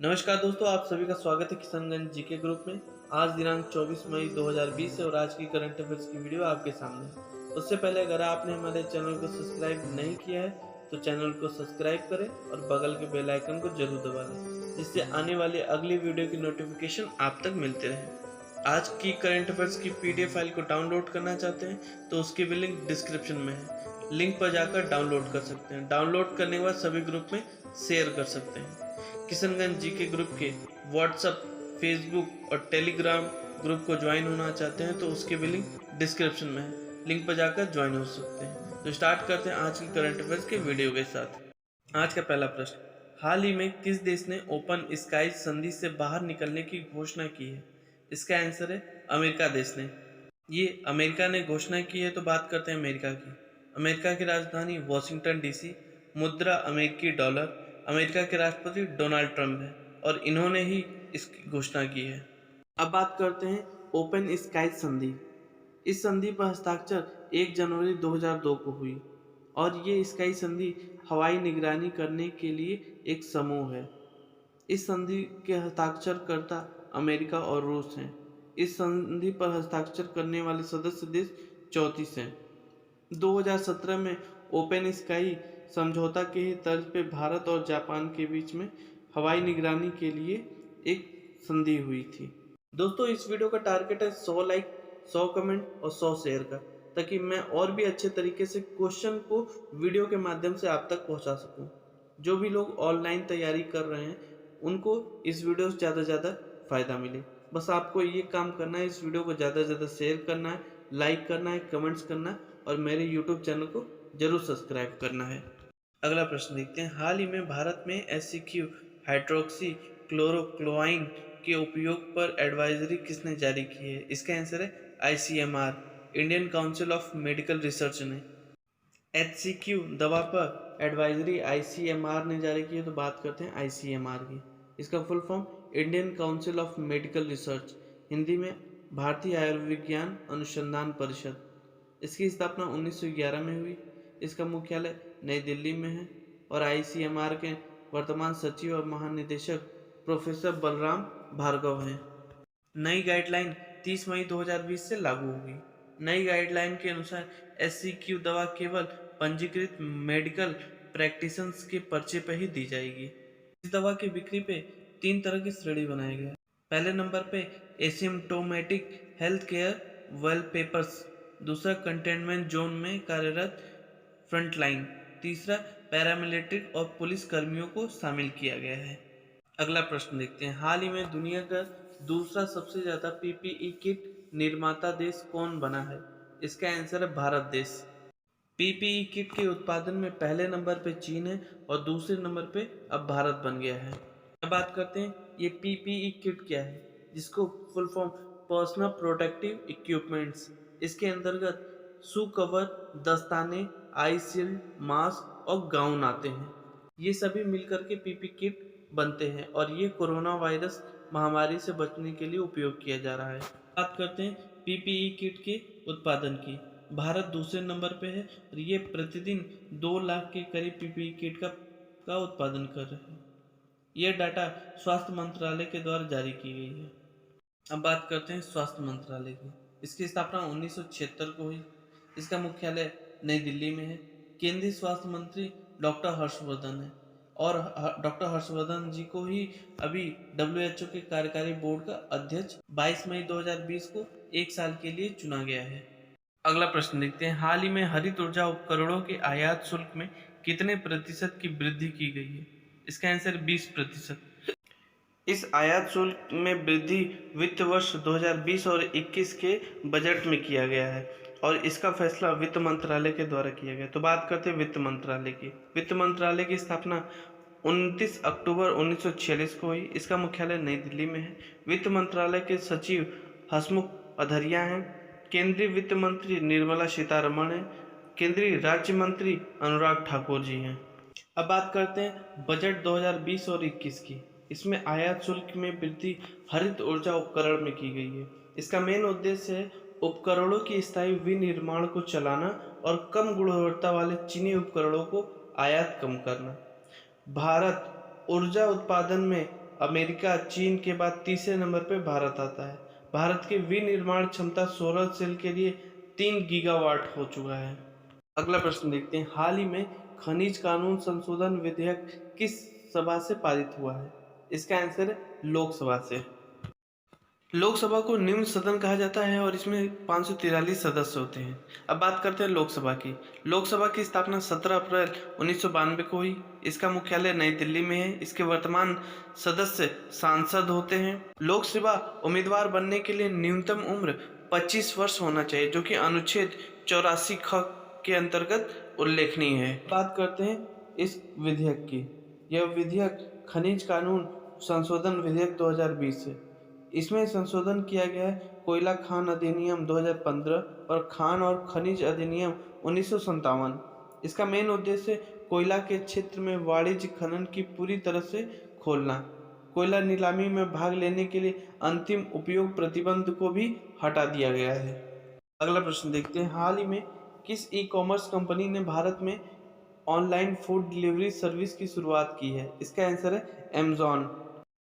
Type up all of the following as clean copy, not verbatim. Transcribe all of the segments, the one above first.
नमस्कार दोस्तों, आप सभी का स्वागत है किशनगंज जीके ग्रुप में। आज दिनांक 24 मई 2020 है और आज की करंट अफेयर्स की वीडियो आपके सामने है। उससे पहले अगर आपने हमारे चैनल को सब्सक्राइब नहीं किया है तो चैनल को सब्सक्राइब करें और बगल के बेल आइकन को जरूर दबा लें, जिससे आने वाली अगली वीडियो की नोटिफिकेशन आप तक मिलते रहे। आज की करंट अफेयर्स की पीडीएफ फाइल को डाउनलोड करना चाहते हैं तो उसकी भी लिंक डिस्क्रिप्शन में है। लिंक पर जाकर डाउनलोड कर सकते हैं। डाउनलोड करने के बाद सभी ग्रुप में शेयर कर सकते हैं। किशनगंज जीके ग्रुप के व्हाट्सएप, फेसबुक और टेलीग्राम ग्रुप को ज्वाइन होना चाहते हैं तो उसके भी लिंक डिस्क्रिप्शन में है। लिंक पर जाकर ज्वाइन हो सकते हैं। तो स्टार्ट करते हैं आज की करंट अफेयर्स के वीडियो के साथ। आज का पहला प्रश्न, हाल ही में किस देश ने ओपन स्काईज संधि से बाहर निकलने की घोषणा की है? इसका आंसर है अमेरिका देश ने। ये अमेरिका ने घोषणा की है, तो बात करते हैं अमेरिका की। अमेरिका की राजधानी वॉशिंगटन डीसी, मुद्रा अमेरिकी डॉलर, अमेरिका के राष्ट्रपति डोनाल्ड ट्रंप है और इन्होंने ही इसकी घोषणा की है। अब बात करते हैं ओपन स्काईज संधि। इस संधि पर हस्ताक्षर 1 जनवरी 2002 को हुई और ये स्काई संधि हवाई निगरानी करने के लिए एक समूह है। इस संधि के हस्ताक्षरकर्ता अमेरिका और रूस हैं। इस संधि पर हस्ताक्षर करने वाले सदस्य देश 34 हैं। 2017 में ओपन स्काई समझौता के ही तर्ज पे भारत और जापान के बीच में हवाई निगरानी के लिए एक संधि हुई थी। दोस्तों, इस वीडियो का टारगेट है 100 लाइक, 100 कमेंट और 100 शेयर का, ताकि मैं और भी अच्छे तरीके से क्वेश्चन को वीडियो के माध्यम से आप तक पहुंचा सकूं। जो भी लोग ऑनलाइन तैयारी कर रहे हैं उनको इस वीडियो से ज़्यादा से ज़्यादा फ़ायदा मिले। बस आपको ये काम करना है, इस वीडियो को ज़्यादा से ज़्यादा शेयर करना है, लाइक करना है, कमेंट्स करना है और मेरे यूट्यूब चैनल को जरूर सब्सक्राइब करना है। अगला प्रश्न देखते हैं, हाल ही में भारत में SCQ हाइड्रोक्सी क्लोरोक्लोइन के उपयोग पर एडवाइजरी किसने जारी की है? इसका आंसर है ICMR, Indian council of medical research ने। HCQ दवा पर एडवाइजरी ICMR ने जारी की है, तो बात करते हैं ICMR की। इसका full form Indian council of medical research, Hindi में भारतीय आयुर्विज्ञान अनुसंधान परिषद। इसकी स्थापना 1911 में हुई। इसका मुख्यालय नई दिल्ली में है और ICMR के वर्तमान सचिव और महानिदेशक प्रोफेसर बलराम भार्गव हैं। नई गाइडलाइन 30 मई 2020 से लागू होगी। नई गाइडलाइन के अनुसार SCQ दवा केवल पंजीकृत मेडिकल प्रैक्टिशनर्स के पर्चे पर ही दी जाएगी। इस दवा की बिक्री पे 3 तरह की श्रेणी बनाई गई है। पहले नंबर पे एसिम्प्टोमेटिक हेल्थ केयर वेलपेपर्स, दूसरा कंटेनमेंट जोन में कार्यरत फ्रंटलाइन, तीसरा पैरामिलिट्री और पुलिस कर्मियों को शामिल किया गया है। अगला प्रश्न देखते हैं, हाल ही में दुनिया का दूसरा सबसे ज्यादा PPE किट निर्माता देश कौन बना है? इसका आंसर है भारत देश। PPE किट के उत्पादन में पहले नंबर पे चीन है और दूसरे नंबर पे अब भारत बन गया है। अब बात करते हैं ये PPE किट क्या है, जिसको full form personal protective equipments. इसके अंतर्गत शू कवर, दस्ताने, आई शील्ड, मास्क और गाउन आते हैं। ये सभी मिलकर के PPE किट बनते हैं और ये कोरोना वायरस महामारी से बचने के लिए उपयोग किया जा रहा है। बात करते हैं PPE किट के उत्पादन की। भारत दूसरे नंबर पे है और ये प्रतिदिन 2 लाख के करीब PPE किट का उत्पादन कर रहे हैं। यह डाटा स्वास्थ्य मंत्रालय के द्वारा जारी की गई है। अब बात करते हैं स्वास्थ्य मंत्रालय की। इसकी स्थापना 1976 को हुई। इसका मुख्यालय नई दिल्ली में है। केंद्रीय स्वास्थ्य मंत्री डॉक्टर हर्षवर्धन है और डॉक्टर हर्षवर्धन जी को ही अभी WHO के कार्यकारी बोर्ड का अध्यक्ष 22 मई 2020 को 1 साल के लिए चुना गया है। अगला प्रश्न देखते हैं, हाल ही में हरित ऊर्जा उपकरणों के आयात शुल्क में कितने प्रतिशत की वृद्धि की गई है? इसका आंसर 20%। इस आयात शुल्क में वृद्धि वित्त वर्ष 2020 और 21 के बजट में किया गया है और इसका फैसला वित्त मंत्रालय के द्वारा किया गया। तो बात करते हैं वित्त मंत्रालय की। वित्त मंत्रालय की स्थापना 29 अक्टूबर 1946 को हुई। इसका मुख्यालय नई दिल्ली में है। वित्त मंत्रालय के सचिव हसमुख अधरिया हैं। केंद्रीय वित्त मंत्री निर्मला सीतारमण हैं। केंद्रीय राज्य मंत्री अनुराग ठाकुर जी हैं। अब बात करते हैं बजट 2020 और 21 की। इसमें आयात शुल्क में वृद्धि हरित ऊर्जा उपकरण में की गई है। इसका मेन उद्देश्य है उपकरणों की स्थायी विनिर्माण को चलाना और कम गुणवत्ता वाले चीनी उपकरणों को आयात कम करना। भारत ऊर्जा उत्पादन में अमेरिका, चीन के बाद तीसरे नंबर पे भारत आता है। भारत की विनिर्माण क्षमता सोलर सेल के लिए 3 गीगावाट हो चुका है। अगला प्रश्न देखते हैं, हाल ही में खनिज कानून संशोधन विधेयक किस सभा से पारित हुआ है? इसका आंसर है लोकसभा से। लोकसभा को निम्न सदन कहा जाता है और इसमें 543 सदस्य होते हैं। अब बात करते हैं लोकसभा की। लोकसभा की स्थापना 17 अप्रैल 1992 को हुई। इसका मुख्यालय नई दिल्ली में है। इसके वर्तमान सदस्य सांसद होते हैं। लोकसभा उम्मीदवार बनने के लिए न्यूनतम उम्र 25 वर्ष होना चाहिए, जो कि अनुच्छेद 84 ख के अंतर्गत उल्लेखनीय है। बात करते हैं इस विधेयक की। यह विधेयक खनिज कानून संशोधन विधेयक 2020 है। इसमें संशोधन किया गया है कोयला खान अधिनियम 2015 और खान और खनिज अधिनियम 1957। इसका मेन उद्देश्य कोयला के क्षेत्र में वाणिज्य खनन की पूरी तरह से खोलना, कोयला नीलामी में भाग लेने के लिए अंतिम उपयोग प्रतिबंध को भी हटा दिया गया है। अगला प्रश्न देखते हैं, हाल ही में किस ई कॉमर्स कंपनी ने भारत में ऑनलाइन फूड डिलीवरी सर्विस की शुरुआत की है? इसका आंसर है Amazon.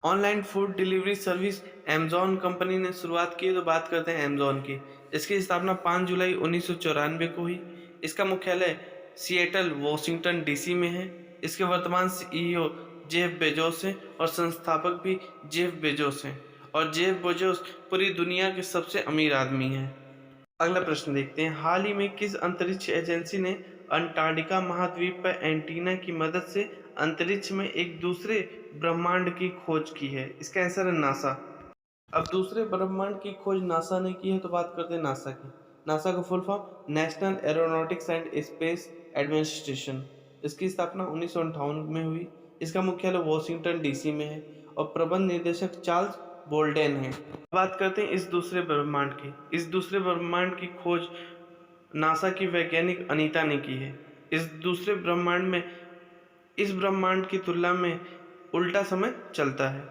Online food delivery service Amazon company ने शुरुआत की है, तो बात करते हैं अमेजॉन की। इसकी स्थापना 5 जुलाई 1994 को हुई। इसका मुख्यालय सिएटल वॉशिंगटन डीसी में है। इसके वर्तमान सीईओ जेफ बेजोस हैं और संस्थापक भी जेफ बेजोस हैं, और जेफ बेजोस पूरी दुनिया के सबसे अमीर आदमी हैं। अगला प्रश्न देखते हैं, हाल ही में किस अंतरिक्ष एजेंसी ने अंटार्कटिका महाद्वीप पर एंटीना की मदद से अंतरिक्ष में एक दूसरे ब्रह्मांड की खोज की है? इसका आंसर है नासा। अब दूसरे ब्रह्मांड की खोज नासा ने की है, तो बात करते हैं नासा की। नासा का full form national aeronautics and space administration. इसकी स्थापना 1958 में हुई। इसका मुख्यालय वॉशिंगटन डीसी में है और प्रबंध निदेशक चार्ल्स बोल्डेन है। बात करते हैं इस दूसरे ब्रह्मांड की। इस दूसरे ब्रह्मांड की खोज नासा की वैज्ञानिक अनीता ने की है। इस दूसरे ब्रह्मांड में इस ब्रह्मांड की तुलना में उल्टा समय चलता है।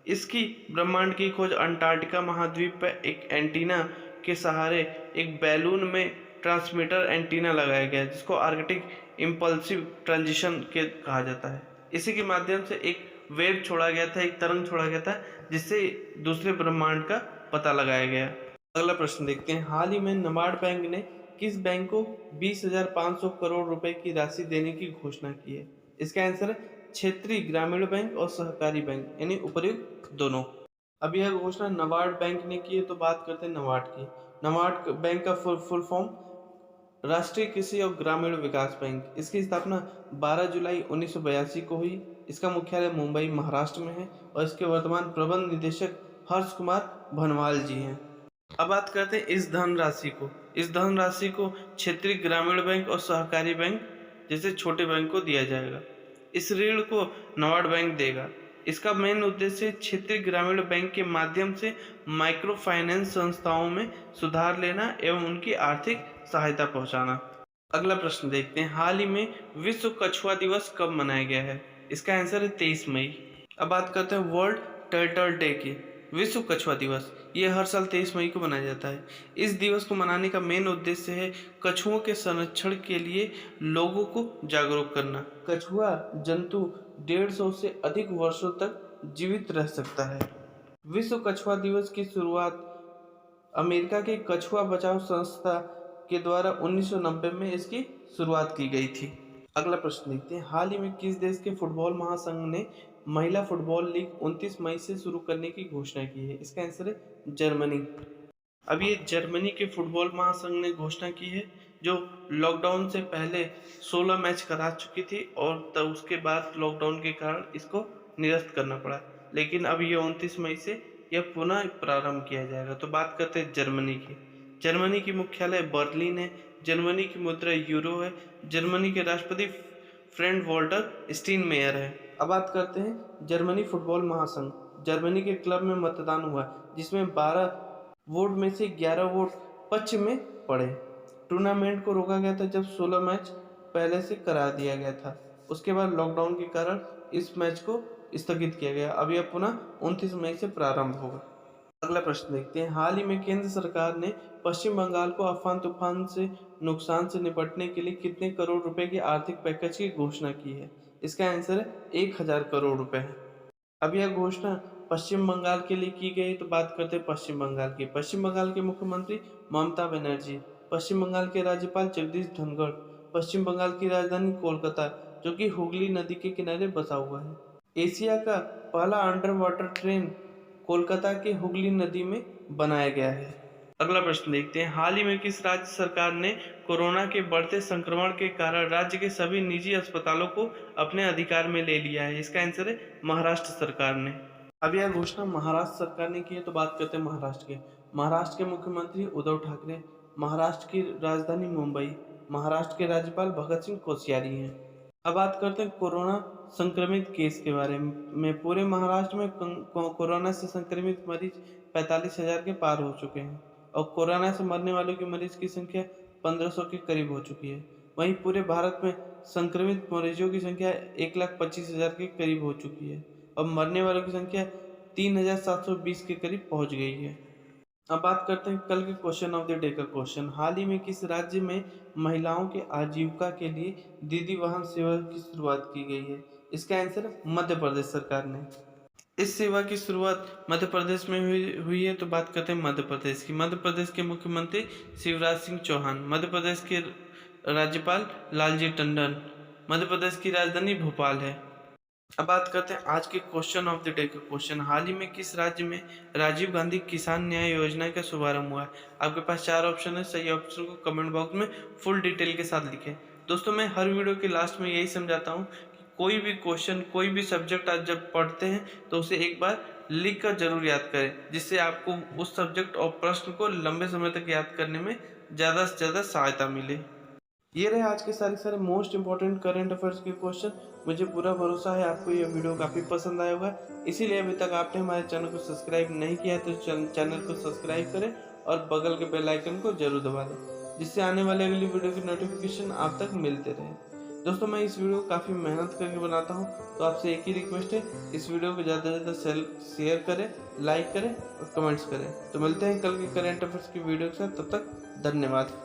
इसकी ब्रह्मांड की खोज अंटार्कटिका महाद्वीप पर एक एंटीना के सहारे एक बैलून में ट्रांसमीटर एंटीना लगाया गया है, जिसको आर्कटिक इम्पल्सिव ट्रांजिशन के कहा जाता है। इसी के माध्यम से एक वेव छोड़ा गया था, एक तरंग छोड़ा गया था, जिससे दूसरे ब्रह्मांड का पता लगाया गया। अगला प्रश्न देखते हैं, हाल ही में नाबार्ड बैंक ने किस बैंक को 20,500 करोड़ रुपए की राशि देने की घोषणा की है? इसका आंसर है क्षेत्रीय ग्रामीण बैंक और सहकारी बैंक, यानी उपर्युक्त दोनों। अब यह घोषणा नाबार्ड बैंक ने की है, तो बात करते हैं नाबार्ड की। नाबार्ड बैंक का फुल फॉर्म राष्ट्रीय कृषि और ग्रामीण विकास बैंक। इसकी स्थापना 12 जुलाई 1982 को हुई। इसका मुख्यालय मुंबई महाराष्ट्र में है और इसके वर्तमान प्रबंध निदेशक हर्ष कुमार भनवाल जी हैं। अब बात करते हैं इस धनराशि को। इस धनराशि को क्षेत्रीय ग्रामीण बैंक और सहकारी बैंक जैसे छोटे बैंक को दिया जाएगा। इस ऋण को नाबार्ड बैंक देगा। इसका मेन उद्देश्य क्षेत्रीय ग्रामीण बैंक के माध्यम से माइक्रो फाइनेंस संस्थाओं में सुधार लेना एवं उनकी आर्थिक सहायता पहुंचाना। अगला प्रश्न देखते हैं, हाल ही में विश्व कछुआ दिवस कब मनाया गया है? इसका आंसर है 23 मई। अब बात करते हैं वर्ल्ड टर्टल डे की। विश्व कछुआ दिवस ये हर साल 23 मई को मनाया जाता है। इस दिवस को मनाने का मेन उद्देश्य है कछुओं के संरक्षण के लिए लोगों को जागरूक करना। कछुआ जंतु 150 से अधिक वर्षों तक जीवित रह सकता है। विश्व कछुआ दिवस की शुरुआत अमेरिका की कछुआ बचाव संस्था के द्वारा 1990 में इसकी शुरुआत की गई थी। अगला प्रश्न देखते हैं, हाल ही में किस देश के फुटबॉल महासंघ ने महिला फुटबॉल लीग 29 मई से शुरू करने की घोषणा की है? इसका आंसर है जर्मनी। अब ये जर्मनी के फुटबॉल महासंघ ने घोषणा की है, जो लॉकडाउन से पहले 16 मैच करा चुकी थी और तब उसके बाद लॉकडाउन के कारण इसको निरस्त करना पड़ा, लेकिन अब ये 29 मई से यह पुनः प्रारंभ किया जाएगा। तो बात करते हैं जर्मनी की। जर्मनी की मुख्यालय बर्लिन है। जर्मनी की मुद्रा यूरो है। जर्मनी के राष्ट्रपति फ्रैंक वॉल्टर स्टीनमेयर है। अब बात करते हैं जर्मनी फुटबॉल महासंघ। जर्मनी के क्लब में मतदान हुआ, जिसमें 12 वोट में से 11 वोट पक्ष में पड़े। टूर्नामेंट को रोका गया था जब 16 मैच पहले से करा दिया गया था। उसके बाद लॉकडाउन के कारण इस मैच को स्थगित किया गया। अब यह पुनः 29 मई से प्रारंभ होगा। अगला प्रश्न देखते हैं, हाल ही में केंद्र सरकार ने पश्चिम बंगाल को अम्फान तूफान से नुकसान से निपटने के लिए कितने करोड़ रुपए के आर्थिक पैकेज की घोषणा की है? इसका आंसर है 1000 करोड़ रुपए है। अब यह घोषणा पश्चिम बंगाल के लिए की गई, तो बात करते हैं पश्चिम बंगाल की। पश्चिम बंगाल के मुख्यमंत्री ममता बनर्जी, पश्चिम बंगाल के राज्यपाल जगदीश धनखड़, पश्चिम बंगाल की राजधानी कोलकाता जो कि हुगली नदी के किनारे बसा हुआ है। एशिया का पहला अंडर वाटर ट्रेन कोलकाता के हुगली नदी में बनाया गया है। अगला प्रश्न देखते हैं, हाल ही में किस राज्य सरकार ने कोरोना के बढ़ते संक्रमण के कारण राज्य के सभी निजी अस्पतालों को अपने अधिकार में ले लिया है? इसका आंसर है महाराष्ट्र सरकार ने। अब यह घोषणा महाराष्ट्र सरकार ने की है, तो बात करते हैं महाराष्ट्र के। महाराष्ट्र के मुख्यमंत्री उद्धव ठाकरे, महाराष्ट्र की राजधानी मुंबई, महाराष्ट्र के राज्यपाल भगत सिंह कोश्यारी हैं। अब बात करते हैं कोरोना संक्रमित केस के बारे में। पूरे महाराष्ट्र में कोरोना से संक्रमित मरीज 45,000 के पार हो चुके हैं और कोरोना से मरने वालों के मरीज की संख्या 1500 के करीब हो चुकी है। वहीं पूरे भारत में संक्रमित मरीजों की संख्या 1,25,000 के करीब हो चुकी है और मरने वालों की संख्या 3,720 के करीब पहुंच गई है। अब बात करते हैं कल के क्वेश्चन ऑफ द डे का क्वेश्चन, हाल ही में किस राज्य में महिलाओं के आजीविका के लिए दीदी वाहन सेवा की शुरुआत की गई है? इसका आंसर मध्य प्रदेश सरकार ने। इस सेवा की शुरुआत मध्य प्रदेश में हुई है, तो बात करते हैं मध्य प्रदेश की। मध्य प्रदेश के मुख्यमंत्री शिवराज सिंह चौहान, मध्य प्रदेश के राज्यपाल लालजी टंडन, मध्य प्रदेश की राजधानी भोपाल है। अब बात करते हैं आज के क्वेश्चन ऑफ द डे का क्वेश्चन, हाल ही में किस राज्य में राजीव गांधी किसान न्याय योजना का शुभारंभ हुआ है? आपके पास 4 ऑप्शन है, सही ऑप्शन को कमेंट बॉक्स में फुल डिटेल के साथ लिखें। दोस्तों, मैं हर वीडियो के लास्ट में यही समझाता हूँ कि कोई भी क्वेश्चन, कोई भी सब्जेक्ट आप जब पढ़ते हैं तो उसे एक बार लिख कर जरूर याद करें, जिससे आपको उस सब्जेक्ट और प्रश्न को लंबे समय तक याद करने में ज़्यादा से ज़्यादा सहायता मिले। ये रहे आज के सारे मोस्ट इंपॉर्टेंट करंट अफेयर्स के क्वेश्चन। मुझे पूरा भरोसा है आपको ये वीडियो काफ़ी पसंद आया होगा, इसीलिए अभी तक आपने हमारे चैनल को सब्सक्राइब नहीं किया है तो चैनल को सब्सक्राइब करें और बगल के बेल आइकन को जरूर दबा दें, जिससे आने वाले अगली वीडियो की नोटिफिकेशन आप तक मिलते रहे। दोस्तों, मैं इस वीडियो को काफ़ी मेहनत करके बनाता हूँ, तो आपसे एक ही रिक्वेस्ट है, इस वीडियो को ज़्यादा से ज़्यादा शेयर करें, लाइक करें और कमेंट्स करें। तो मिलते हैं कल के करंट अफेयर्स की वीडियो के साथ, तब तक धन्यवाद।